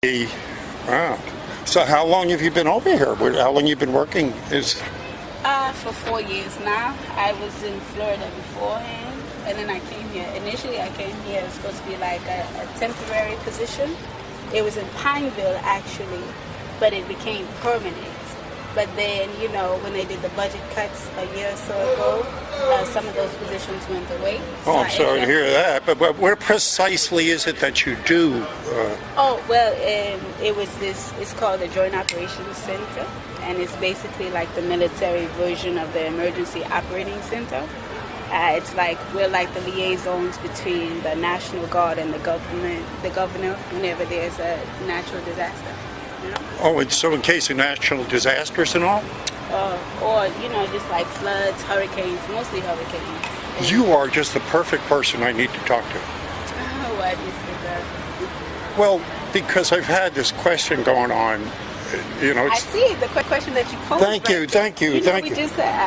Wow. So how long have you been over here? How long have you been working? For 4 years now. I was in Florida beforehand, and then I came here. Initially, I came here. It was supposed to be like a temporary position. It was in Pineville, actually, but it became permanent. But then, when they did the budget cuts a year or so ago, some of those positions went away. Oh, I'm sorry to hear that. But where precisely is it that you do? It was this. It's called the Joint Operations Center, and it's basically like the military version of the Emergency Operating Center. It's like we're like the liaisons between the National Guard and the governor, whenever there's a natural disaster. Oh, and so in case of natural disasters and all? Or just like floods, hurricanes, mostly hurricanes. You are just the perfect person I need to talk to. Why do you say that? Well, because I've had this question going on. I see the question that you posed. Thank you. I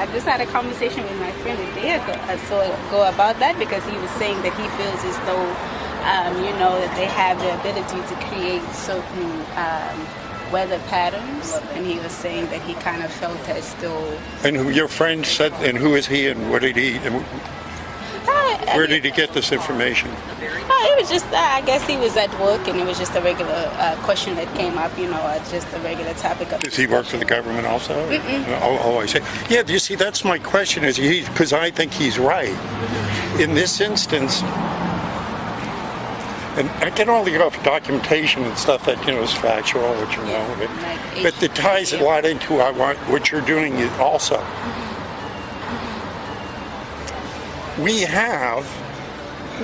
just had a conversation with my friend a day ago about that, because he was saying that he feels as though, that they have the ability to create certain weather patterns, and he was saying that he kind of felt as though. And who your friend said, and who is he, and what did he? Where did he get this information? It was just, I guess he was at work, and it was just a regular question that came up, just a regular topic. Does he work for the government also? Mm-mm. Oh, I see. Yeah, you see, that's my question, is because I think he's right. In this instance, and I get all the documentation and stuff that, is factual, which but it ties a lot into what you're doing also. We have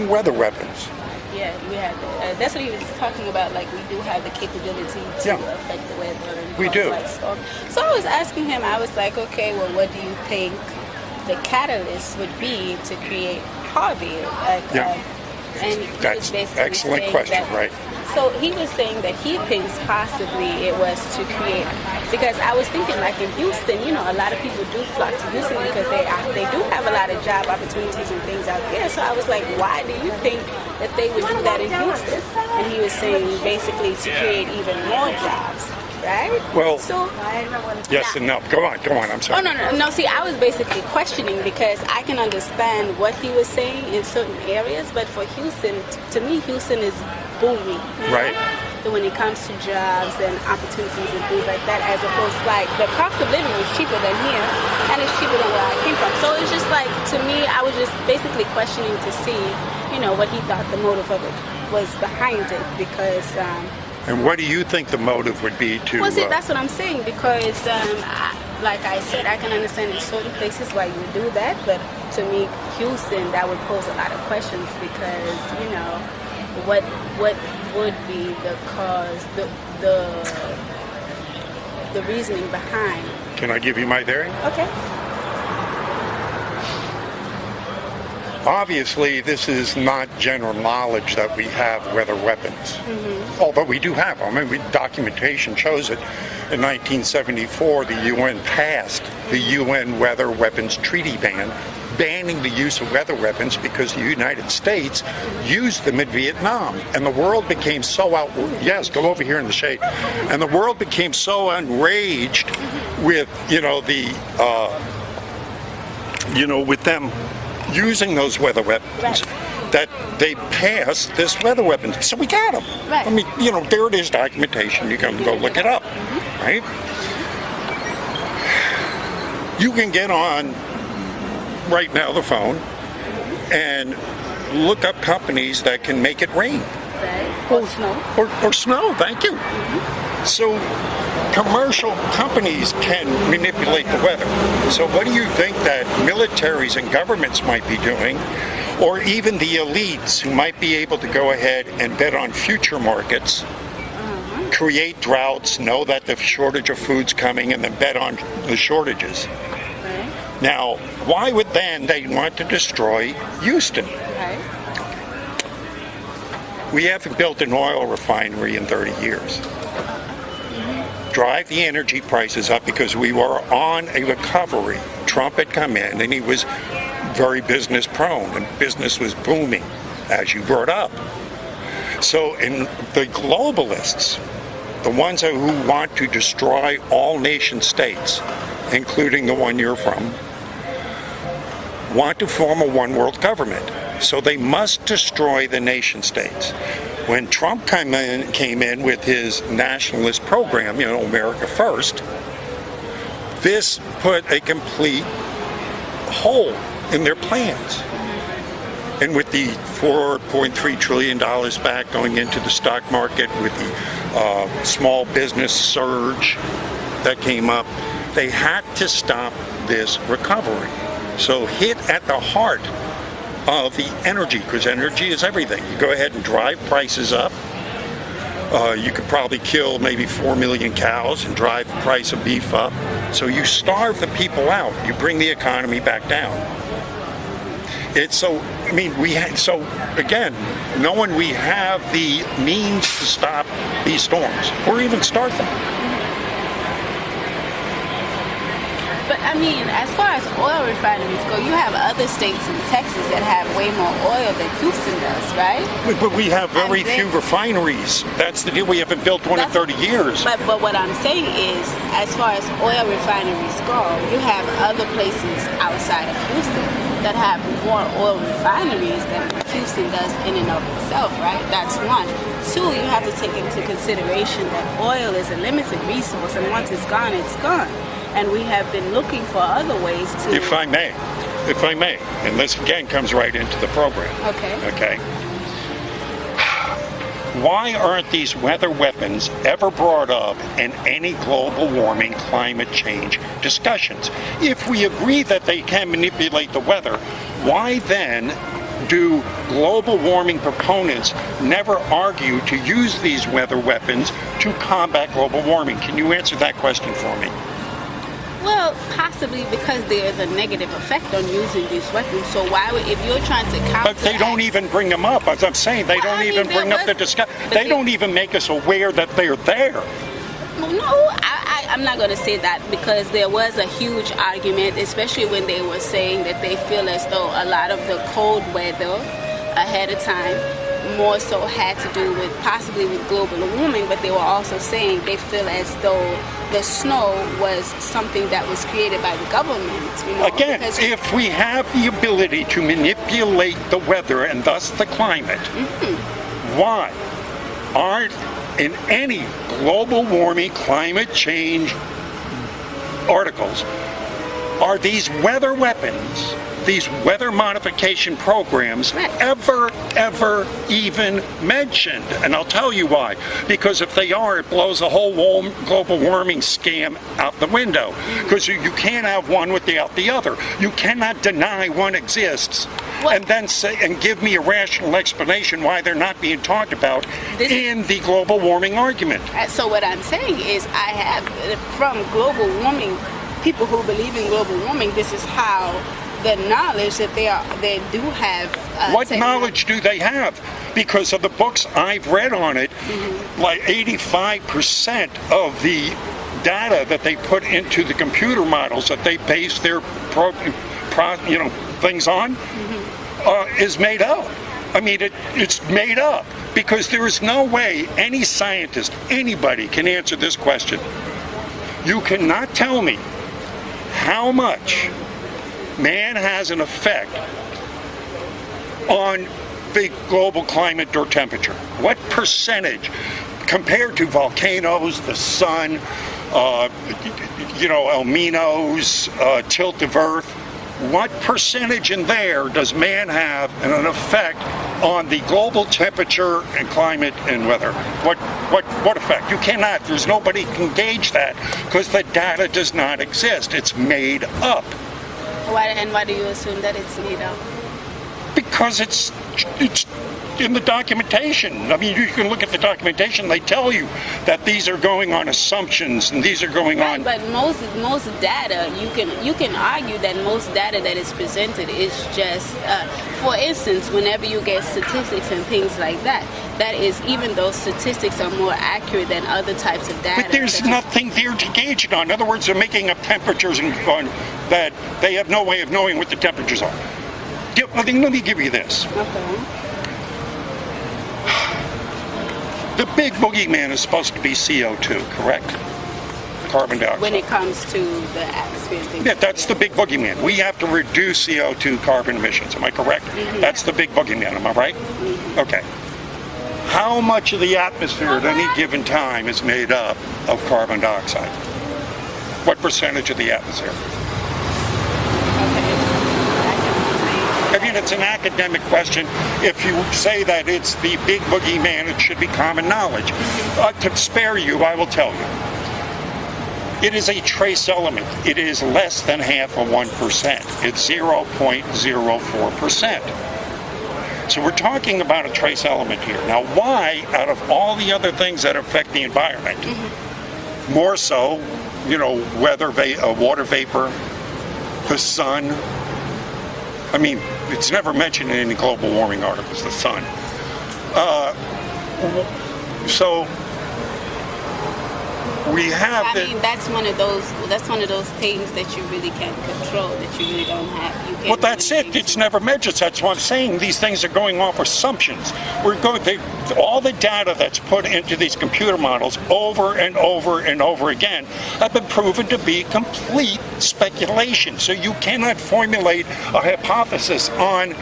weather weapons. Yeah, we have. That's what he was talking about. Like, we do have the capability to affect the weather. And we do. Like storm. So I was asking him. I was like, okay, well, what do you think the catalyst would be to create Harvey? And that's an excellent question, right? So he was saying that he thinks possibly it was to create, because I was thinking like in Houston, a lot of people do flock to Houston because they do have a lot of job opportunities and things out there. So I was like, why do you think that they would do that in Houston? And he was saying basically to create even more jobs. Right? Well, so, yes and no. Go on, I'm sorry. Oh, no. See, I was basically questioning, because I can understand what he was saying in certain areas, but for Houston, to me, Houston is booming. Right. So when it comes to jobs and opportunities and things like that, as opposed to like the cost of living is cheaper than here, and it's cheaper than where I came from. So it's just like, to me, I was just basically questioning to see, what he thought the motive of it was behind it, because... and what do you think the motive would be to... Well, see, that's what I'm saying, because, like I said, I can understand in certain places why you do that, but to me, Houston, that would pose a lot of questions, because, what would be the cause, the reasoning behind... Can I give you my theory? Okay. Obviously, this is not general knowledge that we have weather weapons. Mm-hmm. Although we do have them. Documentation shows it. In 1974, the UN passed the UN Weather Weapons Treaty banning the use of weather weapons because the United States used them in Vietnam. And the world became so yes, go over here in the shade. And the world became so enraged with, with them using those weather weapons, that they passed this weather weapon. So we got them. Right. There it is, documentation. You can go look it up, right? You can get on right now the phone and look up companies that can make it rain. Right. Or snow. Or snow, thank you. So commercial companies can manipulate the weather. So what do you think that militaries and governments might be doing, or even the elites who might be able to go ahead and bet on future markets, create droughts, know that the shortage of food's coming, and then bet on the shortages? Right. Now, why would then they want to destroy Houston? Right. We haven't built an oil refinery in 30 years. Drive the energy prices up because we were on a recovery. Trump had come in and he was very business prone, and business was booming, as you brought up. So in the globalists the ones who want to destroy all nation states, including the one you're from, want to form a one world government. So they must destroy the nation states. When Trump came in with his nationalist program, America First, this put a complete hole in their plans. And with the $4.3 trillion back going into the stock market, with the small business surge that came up, they had to stop this recovery. So hit at the heart of the energy, because energy is everything. You go ahead and drive prices up. You could probably kill maybe 4 million cows and drive the price of beef up. So you starve the people out. You bring the economy back down. Again, knowing we have the means to stop these storms, or even start them. But I mean, as far as oil refineries go, you have other states in Texas that have way more oil than Houston does, right? But we have very few refineries. That's the deal. We haven't built one in 30 years. But what I'm saying is, as far as oil refineries go, you have other places outside of Houston that have more oil refineries than Houston does in and of itself, right? That's one. Two, you have to take into consideration that oil is a limited resource, and once it's gone, it's gone. And we have been looking for other ways to... If I may, and this again comes right into the program. Okay. Why aren't these weather weapons ever brought up in any global warming, climate change discussions? If we agree that they can manipulate the weather, why then do global warming proponents never argue to use these weather weapons to combat global warming? Can you answer that question for me? Well, possibly because there's a negative effect on using these weapons. So why would, if you're trying to counter... But they don't even bring them up. As I'm saying, they don't even bring up the discussion. They don't even make us aware that they're there. No, I'm not going to say that, because there was a huge argument, especially when they were saying that they feel as though a lot of the cold weather ahead of time more so had to do with possibly with global warming, but they were also saying they feel as though the snow was something that was created by the government. Again, if we have the ability to manipulate the weather and thus the climate, why aren't in any global warming, climate change articles, are these weather weapons, these weather modification programs ever even mentioned? And I'll tell you why. Because if they are, it blows the whole global warming scam out the window. Because you can't have one without the other. You cannot deny one exists and then say and give me a rational explanation why they're not being talked about in the global warming argument. So what I'm saying is, I have from global warming, people who believe in global warming, this is how the knowledge that they do have. What knowledge do they have? Because of the books I've read on it, like 85% of the data that they put into the computer models that they base their things on is made up. I mean, it's made up, because there is no way any scientist, anybody can answer this question. You cannot tell me how much man has an effect on the global climate or temperature. What percentage, compared to volcanoes, the sun, El Ninos, tilt of Earth, what percentage in there does man have an effect on the global temperature and climate and weather? What effect? You cannot. There's nobody can gauge that, because the data does not exist. It's made up. Why do you assume that it's made up? Because it's in the documentation. I mean, you can look at the documentation. They tell you that these are going on assumptions and these are going on. But most data, you can argue that most data that is presented is just, for instance, whenever you get statistics and things like that, that is, even though statistics are more accurate than other types of data. But there's nothing there to gauge it on. In other words, they're making up temperatures and that they have no way of knowing what the temperatures are. Let me give you this. Okay. The big boogeyman is supposed to be CO2, correct? Carbon dioxide. When it comes to the atmosphere. Yeah, that's the big boogeyman. We have to reduce CO2 carbon emissions. Am I correct? Mm-hmm. That's the big boogeyman. Am I right? Mm-hmm. Okay. How much of the atmosphere at any given time is made up of carbon dioxide? What percentage of the atmosphere? I mean, it's an academic question. If you say that it's the big boogeyman, it should be common knowledge. To spare you, I will tell you. It is a trace element. It is less than half of 1%. It's 0.04%. So we're talking about a trace element here. Now, why, out of all the other things that affect the environment, more so, weather, water vapor, the sun. I mean, it's never mentioned in any global warming articles, the sun. So we have. I mean, that's one of those things that you really can't control. That you really don't have. Well, that's it. It's never measured. That's what I'm saying. These things are going off assumptions. All the data that's put into these computer models over and over and over again have been proven to be complete speculation. So you cannot formulate a hypothesis on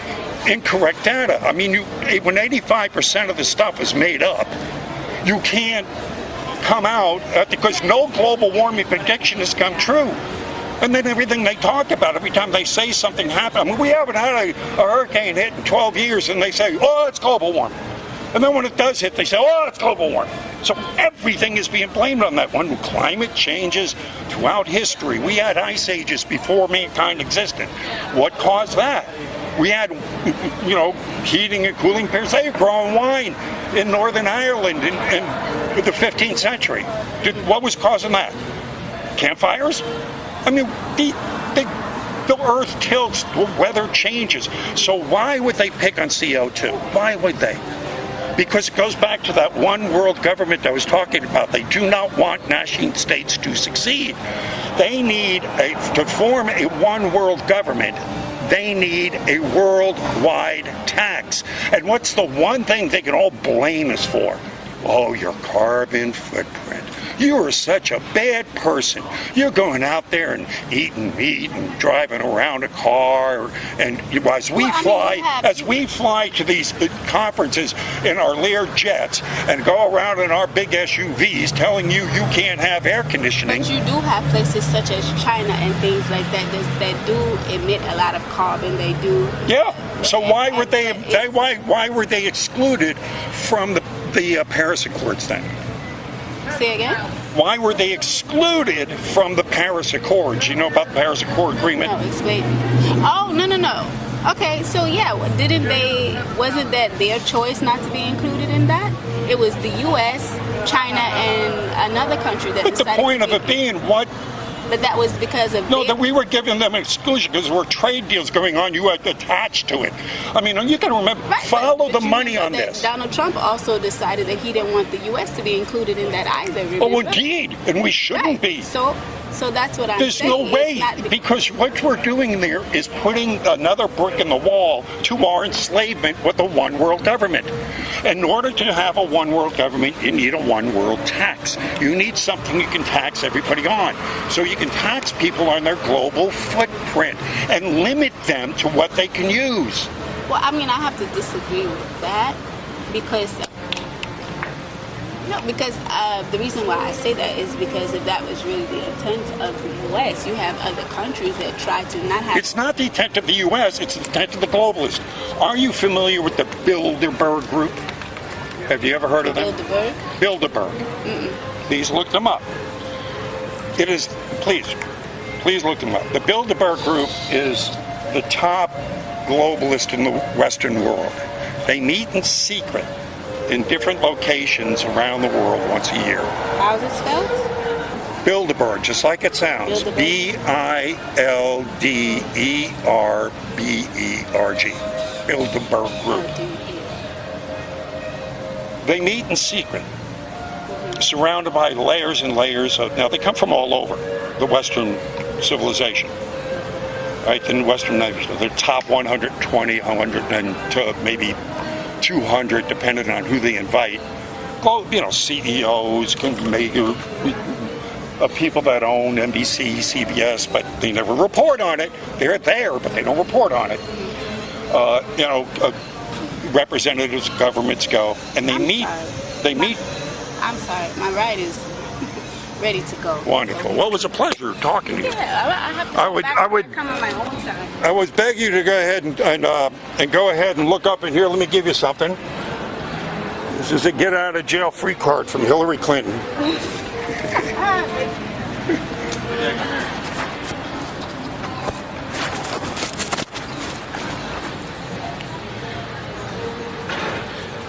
incorrect data. I mean, when 85% of the stuff is made up, you can't come out because no global warming prediction has come true. And then everything they talk about, every time they say something happened, I mean, we haven't had a hurricane hit in 12 years, and they say, oh, it's global warming. And then when it does hit, they say, oh, it's global warming. So everything is being blamed on that one. Climate changes throughout history. We had ice ages before mankind existed. What caused that? We had, heating and cooling periods. They were growing wine in Northern Ireland in the 15th century. What was causing that? Campfires? I mean, the earth tilts, the weather changes. So why would they pick on CO2? Why would they? Because it goes back to that one world government I was talking about. They do not want nation states to succeed. They need to form a one world government. They need a worldwide tax. And what's the one thing they can all blame us for? Oh, your carbon footprint. You are such a bad person. You're going out there and eating meat and driving around a car. And as we fly to these conferences in our Lear jets and go around in our big SUVs telling you can't have air conditioning. But you do have places such as China and things like that that do emit a lot of carbon. They do. Yeah. So why were they excluded from the Paris Accords then? Say again? Why were they excluded from the Paris Accords? You know about the Paris Accord agreement? No, explain. Oh, no. Okay, so wasn't that their choice not to be included in that? It was the U.S., China, and another country that decided. But the point of it being what? But that was because of... No, that we were giving them an exclusion because there were trade deals going on. You had attached to it. I mean, you got to remember, follow the money on this. Donald Trump also decided that he didn't want the U.S. to be included in that either. Remember? Oh, indeed. And we shouldn't be. So that's what I'm saying. There's no way, because what we're doing there is putting another brick in the wall to our enslavement with a one world government. In order to have a one world government, you need a one world tax. You need something you can tax everybody on. So you can tax people on their global footprint and limit them to what they can use. Well, I mean, I have to disagree with that because the reason why I say that is because if that was really the intent of the U.S., you have other countries that try to not have... It's not the intent of the U.S., it's the intent of the globalists. Are you familiar with the Bilderberg Group? Have you ever heard of them? Bilderberg. Mm-mm. Please look them up. It is, please look them up. The Bilderberg Group is the top globalist in the Western world. They meet in secret in different locations around the world once a year. How's it spelled? Bilderberg, just like it sounds. Bilderberg. Bilderberg Group. They meet in secret, surrounded by layers and layers of... Now, they come from all over the Western civilization. Right, in Western nations, the top 120, 100, and to maybe 200, depending on who they invite, well, CEOs can make people that own NBC, CBS, but they never report on it. They're there, but they don't report on it. Representatives of governments go, and they meet. I'm sorry, my ride is ready to go. Wonderful. Well, it was a pleasure talking to you. Yeah, I have to I would come on my own time. I would beg you to go ahead and go ahead and look up in here. Let me give you something. This is a get out of jail free card from Hillary Clinton.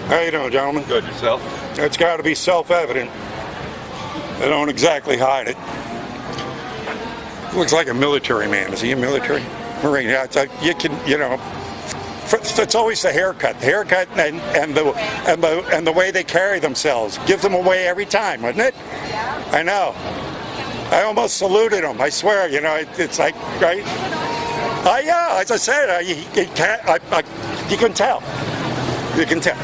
How you doing, gentlemen? Good, yourself? It's got to be self-evident. They don't exactly hide it. Looks like a military man. Is he a military? Marine. Yeah, it's like it's always the haircut. The haircut and the way they carry themselves gives them away every time, wouldn't it? I know. I almost saluted him. I swear. It's like, right? Yeah. As I said, you can tell. You can tell.